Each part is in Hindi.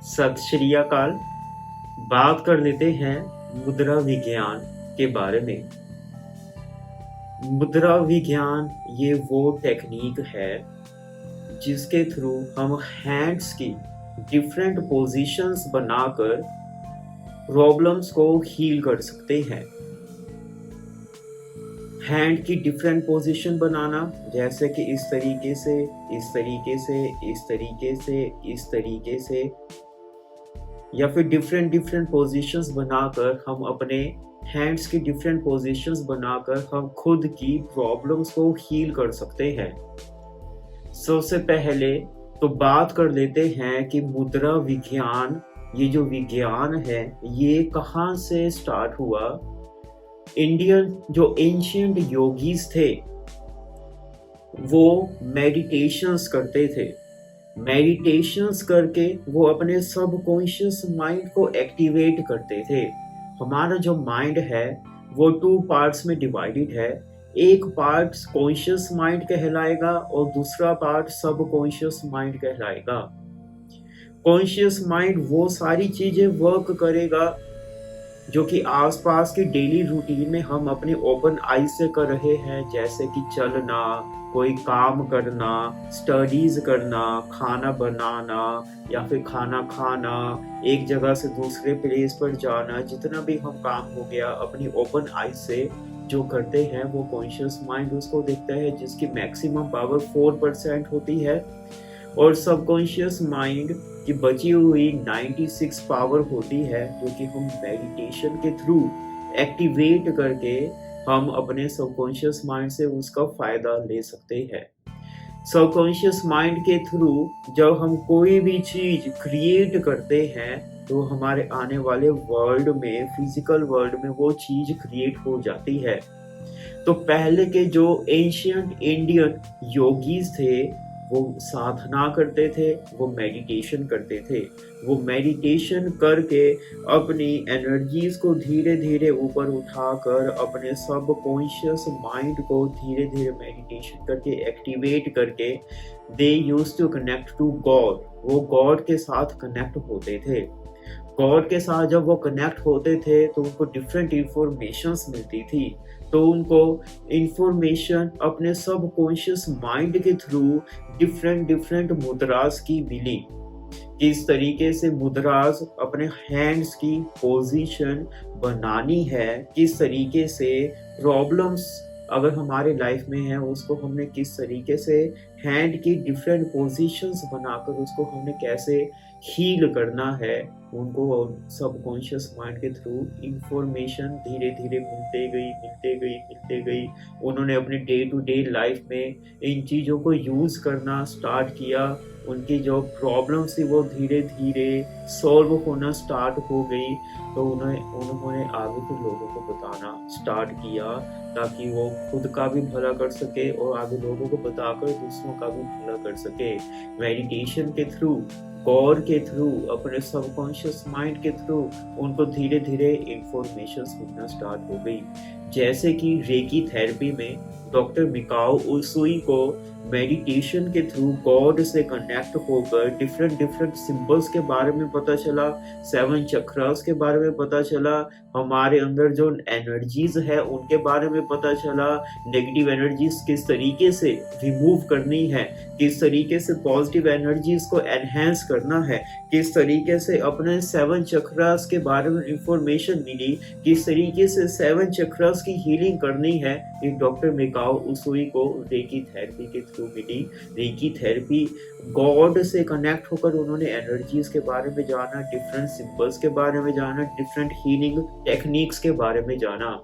सत श्री अकाल। बात कर लेते हैं मुद्रा विज्ञान के बारे में। मुद्रा विज्ञान ये वो टेक्निक है जिसके थ्रू हम हैंड्स की डिफरेंट पोजीशंस बनाकर प्रॉब्लम्स को हील कर सकते हैं। हैंड की डिफरेंट पोजीशन बनाना, जैसे कि इस तरीके से, इस तरीके से, इस तरीके से, इस तरीके से, या फिर डिफरेंट पोजीशंस बनाकर हम अपने हैंड्स की डिफरेंट पोजीशंस बनाकर हम खुद की प्रॉब्लम्स को हील कर सकते हैं। सबसे पहले तो बात कर लेते हैं कि मुद्रा विज्ञान, ये जो विज्ञान है ये कहाँ से स्टार्ट हुआ। इंडियन जो एंशिएंट योगीज थे वो मेडिटेशंस करते थे। मेडिटेशंस करके वो अपने सबकॉन्शियस माइंड को एक्टिवेट करते थे। हमारा जो माइंड है वो 2 पार्ट्स में डिवाइडेड है। एक पार्ट कॉन्शियस माइंड कहलाएगा और दूसरा पार्ट सबकॉन्शियस माइंड कहलाएगा। कॉन्शियस माइंड वो सारी चीजें वर्क करेगा जो कि आसपास की डेली रूटीन में हम अपने ओपन आई से कर रहे हैं, जैसे कि चलना, कोई काम करना, स्टडीज करना, खाना बनाना या फिर खाना खाना, एक जगह से दूसरे प्लेस पर जाना, जितना भी हम काम हो गया अपनी ओपन आई से जो करते हैं वो कॉन्शियस माइंड उसको देखता है, जिसकी मैक्सिमम पावर 4% होती है। और सबकॉन्शियस माइंड की बची हुई 96 पावर होती है, जो कि हम मेडिटेशन के थ्रू एक्टिवेट करके हम अपने सबकॉन्शियस माइंड से उसका फायदा ले सकते हैं। सबकॉन्शियस माइंड के थ्रू जब हम कोई भी चीज क्रिएट करते हैं तो हमारे आने वाले वर्ल्ड में, फिजिकल वर्ल्ड में वो चीज क्रिएट हो जाती है। तो पहले के जो एंशिएंट इंडियन योगीज थे वो साधना करते थे, वो मेडिटेशन करते थे। वो मेडिटेशन करके अपनी एनर्जीज को धीरे धीरे ऊपर उठाकर अपने सबकॉन्शियस माइंड को धीरे धीरे मेडिटेशन करके एक्टिवेट करके they used to connect to God. वो गॉड के साथ कनेक्ट होते थे। गॉड के साथ जब वो कनेक्ट होते थे तो उनको डिफरेंट इंफॉर्मेशंस मिलती थी। तो उनको इंफॉर्मेशन अपने सबकॉन्शियस माइंड के थ्रू डिफरेंट मुद्रास की मिली। किस तरीके से मुद्रास अपने हैंड्स की पोजीशन बनानी है, किस तरीके से प्रॉब्लम्स अगर हमारे लाइफ में है उसको हमने किस तरीके से हैंड की डिफरेंट पोजीशंस बनाकर उसको हमने कैसे हील करना है, उनको सबकॉन्शियस माइंड के थ्रू इंफॉर्मेशन धीरे धीरे मिलते गई। उन्होंने अपने डे टू डे लाइफ में इन चीज़ों को यूज़ करना स्टार्ट किया। उनकी जो प्रॉब्लम्स थी वो धीरे धीरे सॉल्व होना स्टार्ट हो गई। तो उन्होंने आगे के लोगों को बताना स्टार्ट किया ताकि वो खुद का भी भला कर सके और आगे लोगों को बताकर दूसरों का भी भला कर सके। मेडिटेशन के थ्रू, गॉड के थ्रू, अपने सबकॉन्शियस माइंड के थ्रू उनको धीरे धीरे इंफॉर्मेशन मिलना स्टार्ट हो गई। जैसे कि रेकी थेरेपी में डॉक्टर मिकाओ उसुई को मेडिटेशन के थ्रू गॉड से कनेक्ट होकर डिफरेंट सिंबल्स के बारे में पता चला, 7 चक्रास के बारे में पता चला, हमारे अंदर जो एनर्जीज है उनके बारे में पता चला, नेगेटिव एनर्जीज किस तरीके से रिमूव करनी है, किस तरीके से पॉजिटिव एनर्जीज को एनहेंस करना है, किस तरीके से अपने 7 चक्रास के बारे में इंफॉर्मेशन मिली, किस तरीके से 7 चक्रास की हीलिंग करनी है। ये डॉक्टर मिकाओ उसुई को रेकी थेरेपी के थ्रू मिली। रेकी थेरेपी गॉड से कनेक्ट होकर उन्होंने एनर्जीज के बारे में जाना, डिफरेंट सिंबल्स के बारे में जाना, डिफरेंट हीलिंग टेक्निक्स के बारे में जाना।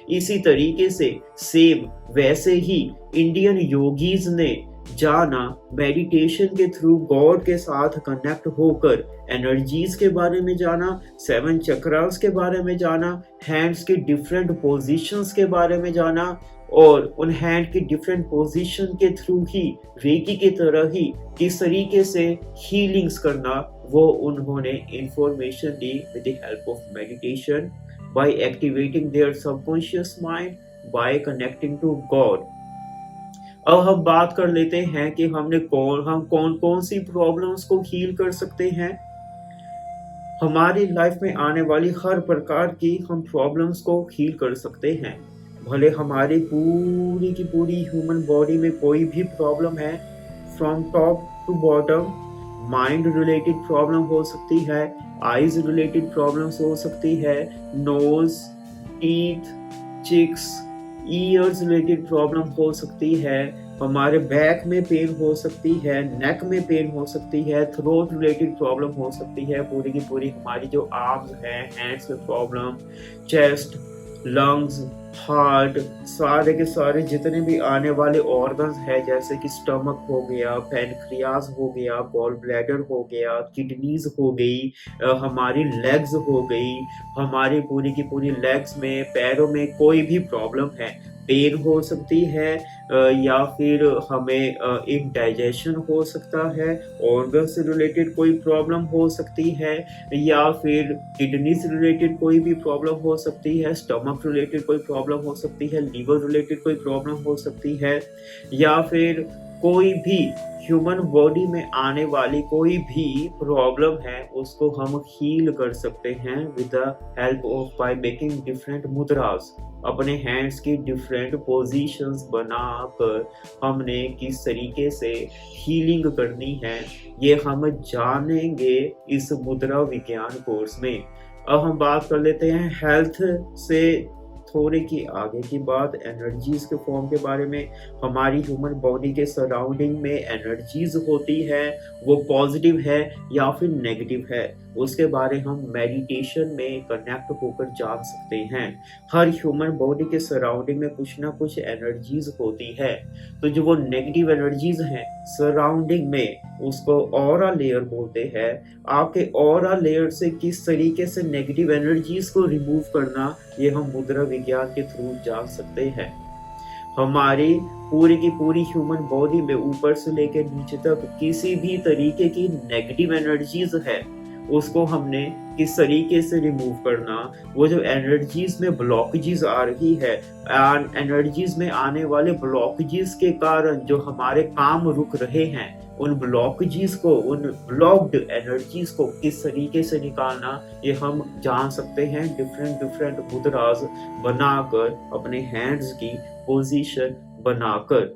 इसी तरीके से सेम वैसे ही इंडियन योगीज ने जाना, मेडिटेशन के थ्रू गॉड के साथ कनेक्ट होकर एनर्जीज के बारे में जाना, 7 चक्रास के बारे में जाना, हैंड्स के डिफरेंट पोजीशंस के बारे में जाना और उन हैंड की डिफरेंट पोजीशन के थ्रू ही रेकी की तरह ही किस तरीके से हीलिंग्स करना वो उन्होंने इंफॉर्मेशन दी with the help of meditation, by activating their subconscious mind, by connecting to God. अब हम बात कर लेते हैं कि हम कौन कौन सी प्रॉब्लम्स को हील कर सकते हैं। हमारी लाइफ में आने वाली हर प्रकार की हम प्रॉब्लम्स को हील कर सकते हैं। भले हमारी पूरी की पूरी ह्यूमन बॉडी में कोई भी प्रॉब्लम है, from top to bottom, mind related problem हो सकती है, आईज रिलेटेड प्रॉब्लम्स हो सकती है, nose, teeth, cheeks, ears related problem हो सकती है, हमारे बैक में पेन हो सकती है, नेक में पेन हो सकती है, थ्रोट रिलेटेड प्रॉब्लम हो सकती है, पूरी की पूरी हमारी जो आर्म्स हैं, हैंड्स में प्रॉब्लम, चेस्ट, लंग्स, हार्ट, सारे के सारे जितने भी आने वाले ऑर्गन्स हैं, जैसे कि स्टमक हो गया, पैनक्रियाज हो गया, गॉल ब्लैडर हो गया, किडनीज हो गई, हमारी लेग्स हो गई, हमारी पूरी की पूरी लेग्स में, पैरों में कोई भी प्रॉब्लम है, पेन हो सकती है, या फिर हमें इंडाइजेशन हो सकता है, ऑर्गन से रिलेटेड कोई प्रॉब्लम हो सकती है, या फिर किडनी से रिलेटेड कोई भी प्रॉब्लम हो सकती है, स्टमक रिलेटेड कोई प्रॉब्लम हो सकती है, लीवर रिलेटेड कोई प्रॉब्लम हो सकती है, या फिर कोई भी ह्यूमन बॉडी में आने वाली कोई भी प्रॉब्लम है उसको हम हील कर सकते हैं with the help of by making different mudras. अपने हैंड्स की डिफरेंट पोजीशंस बनाकर हमने किस तरीके से हीलिंग करनी है ये हम जानेंगे इस मुद्रा विज्ञान कोर्स में। अब हम बात कर लेते हैं हेल्थ से थोड़े की आगे की बात, एनर्जीज के फॉर्म के बारे में। हमारी ह्यूमन बॉडी के सराउंडिंग में एनर्जीज होती है, वो पॉजिटिव है या फिर नेगेटिव है, उसके बारे हम मेडिटेशन में कनेक्ट होकर जान सकते हैं। हर ह्यूमन बॉडी के सराउंडिंग में कुछ ना कुछ एनर्जीज होती है, तो जो वो नेगेटिव एनर्जीज हैं सराउंडिंग में उसको ऑरा लेयर बोलते हैं। आपके ऑरा लेयर से किस तरीके से नेगेटिव एनर्जीज को रिमूव करना ये हम मुद्रा विज्ञान के थ्रू जान सकते हैं। हमारी पूरी की पूरी ह्यूमन बॉडी में ऊपर से लेकर नीचे तक किसी भी तरीके की नेगेटिव एनर्जीज है उसको हमने किस तरीके से रिमूव करना, वो जो एनर्जीज में ब्लॉकेजेस आ रही है, एनर्जीज में आने वाले ब्लॉकेजेस के कारण जो हमारे काम रुक रहे हैं उन ब्लॉकेजेस को, उन ब्लॉक्ड एनर्जीज को किस तरीके से निकालना ये हम जान सकते हैं डिफरेंट मुद्रास बनाकर, अपने हैंड्स की पोजीशन बनाकर।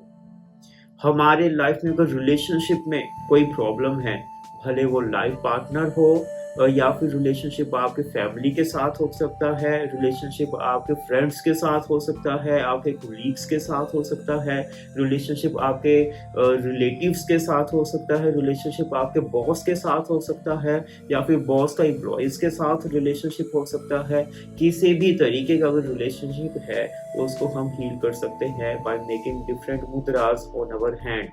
हमारे लाइफ में अगर रिलेशनशिप में कोई प्रॉब्लम है, भले वो लाइफ पार्टनर हो या फिर रिलेशनशिप आपके फैमिली के साथ हो सकता है, रिलेशनशिप आपके फ्रेंड्स के साथ हो सकता है, आपके कोलीग्स के साथ हो सकता है, रिलेशनशिप आपके रिलेटिव्स के साथ हो सकता है, रिलेशनशिप आपके बॉस के साथ हो सकता है, या फिर बॉस का एम्प्लॉइज के साथ रिलेशनशिप हो सकता है। किसी भी तरीके का अगर रिलेशनशिप है उसको हम हील कर सकते हैं by making different mudras on our hand.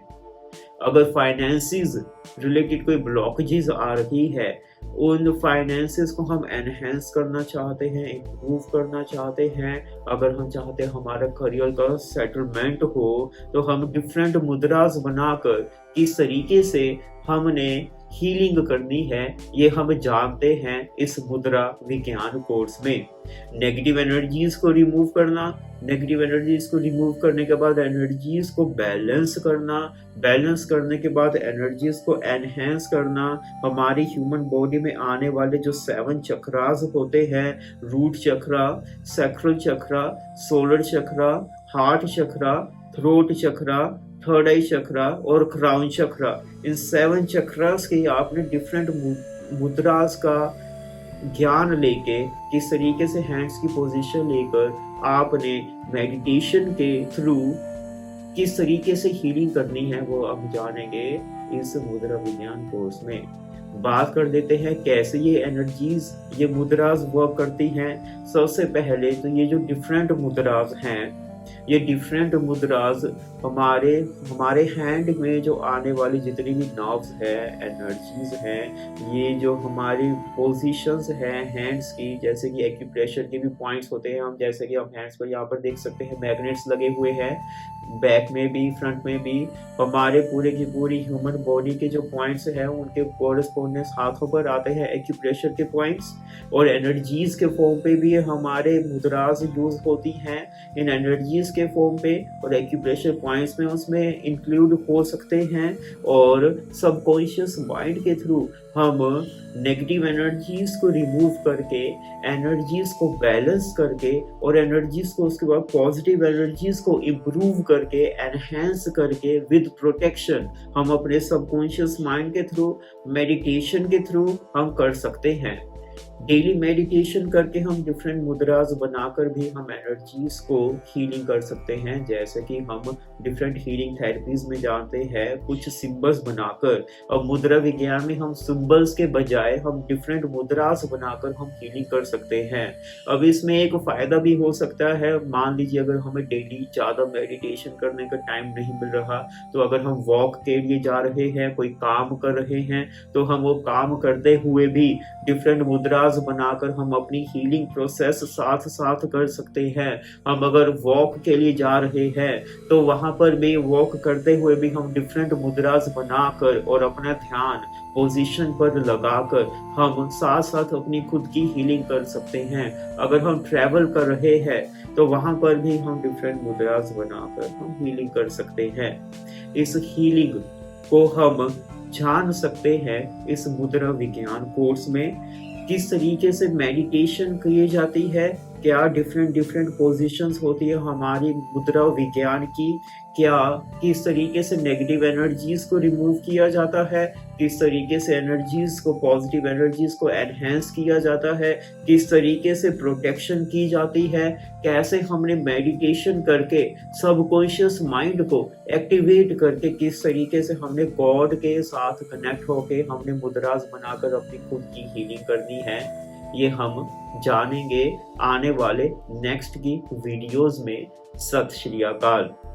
अगर फाइनेंसेस रिलेटेड कोई ब्लॉकेजेस आ रही है, उन फाइनेंसेस को हम एनहेंस करना चाहते हैं, इम्प्रूव करना चाहते हैं, अगर हम चाहते हैं हमारा करियर का सेटलमेंट हो, तो हम डिफरेंट मुद्रास बनाकर किस तरीके से हमने हीलिंग करनी है ये हम जानते हैं इस मुद्रा विज्ञान कोर्स में। नेगेटिव एनर्जीज को रिमूव करना, नेगेटिव एनर्जीज को रिमूव करने के बाद एनर्जीज को बैलेंस करना, बैलेंस करने के बाद एनर्जीज को एनहेंस करना, हमारी ह्यूमन बॉडी में आने वाले जो 7 चक्रास होते हैं, रूट चक्रा, सैक्रल चक्रा, सोलर चक्रा, हार्ट चक्रा, थ्रोट चक्रा, थर्ड आई चक्रा और क्राउन चक्रा, इन 7 चक्रास के आपने डिफरेंट मुद्रास का ज्ञान लेके किस तरीके से हैंड्स की पोजीशन लेकर आपने मेडिटेशन के थ्रू किस तरीके से हीलिंग करनी है वो हम जानेंगे इस मुद्रा विज्ञान कोर्स में। बात कर देते हैं कैसे ये एनर्जीज, ये मुद्रास वर्क करती हैं। सबसे पहले तो ये जो डिफरेंट मुद्रास हैं, ये डिफरेंट मुद्रास हमारे हैंड में जो आने वाली जितनी भी नर्व्स है, एनर्जीज हैं, ये जो हमारी पोजीशंस हैं हैंड्स की, जैसे कि एक्यूप्रेशर के भी पॉइंट्स होते हैं, हम जैसे कि हम हैंड्स पर यहाँ पर देख सकते हैं मैग्नेट्स लगे हुए हैं, बैक में भी फ्रंट में भी। हमारे पूरे की पूरी ह्यूमन बॉडी के जो पॉइंट्स हैं उनके कोरस्पोंडेंस हाथों पर आते हैं एक्यूप्रेशर के पॉइंट्स, और एनर्जीज के फॉर्म पे भी हमारे मुद्रास यूज होती हैं। इन एनर्जीज एनर्जीज के फॉर्म पे और एक्यूप्रेशर पॉइंट्स में उसमें इंक्लूड हो सकते हैं। और सबकॉन्शियस माइंड के थ्रू हम नेगेटिव एनर्जीज को रिमूव करके, एनर्जीज को बैलेंस करके और एनर्जीज को उसके बाद पॉजिटिव एनर्जीज को इम्प्रूव करके, एनहेंस करके विद प्रोटेक्शन हम अपने सबकॉन्शियस माइंड के थ्रू, मेडिटेशन के थ्रू हम कर सकते हैं। डेली मेडिटेशन करके हम डिफरेंट मुद्रास बनाकर भी हम एनर्जीज को हीलिंग कर सकते हैं। जैसे कि हम डिफरेंट हीलिंग थेरेपीज में जानते हैं कुछ सिंबल्स बनाकर, और मुद्रा विज्ञान में हम सिंबल्स के बजाय हम डिफरेंट मुद्रास बनाकर हम हीलिंग कर सकते हैं। अब इसमें एक फायदा भी हो सकता है, मान लीजिए अगर हमें डेली ज़्यादा मेडिटेशन करने का टाइम नहीं मिल रहा, तो अगर हम वॉक के लिए जा रहे हैं, कोई काम कर रहे हैं, तो हम वो काम करते हुए भी डिफरेंट मुद्रास बनाकर हम अपनी हीलिंग प्रोसेस साथ साथ कर सकते हैं। हम अगर वॉक के लिए जा रहे हैं तो वहां पर भी वॉक करते हुए भी हम डिफरेंट मुद्रास बनाकर और अपना ध्यान पोजीशन पर लगाकर हम साथ साथ अपनी खुद की हीलिंग कर सकते हैं। अगर हम ट्रैवल कर रहे हैं तो वहां पर भी हम डिफरेंट मुद्रास बनाकर हम हीलिंग कर सकते हैं। इस हीलिंग को हम जान सकते हैं इस मुद्रा विज्ञान कोर्स में, किस तरीके से मेडिटेशन की जाती है, क्या डिफरेंट पोजीशंस होती है हमारी मुद्रा विज्ञान की, क्या किस तरीके से नेगेटिव एनर्जीज को रिमूव किया जाता है, किस तरीके से एनर्जीज को, पॉजिटिव एनर्जीज को एनहेंस किया जाता है, किस तरीके से प्रोटेक्शन की जाती है, कैसे हमने मेडिटेशन करके सबकॉन्शियस माइंड को एक्टिवेट करके किस तरीके से हमने गॉड के साथ कनेक्ट होके हमने मुद्रास बनाकर अपनी खुद की हीलिंग करनी है, ये हम जानेंगे आने वाले नेक्स्ट की वीडियोस में। सत श्री अकाल।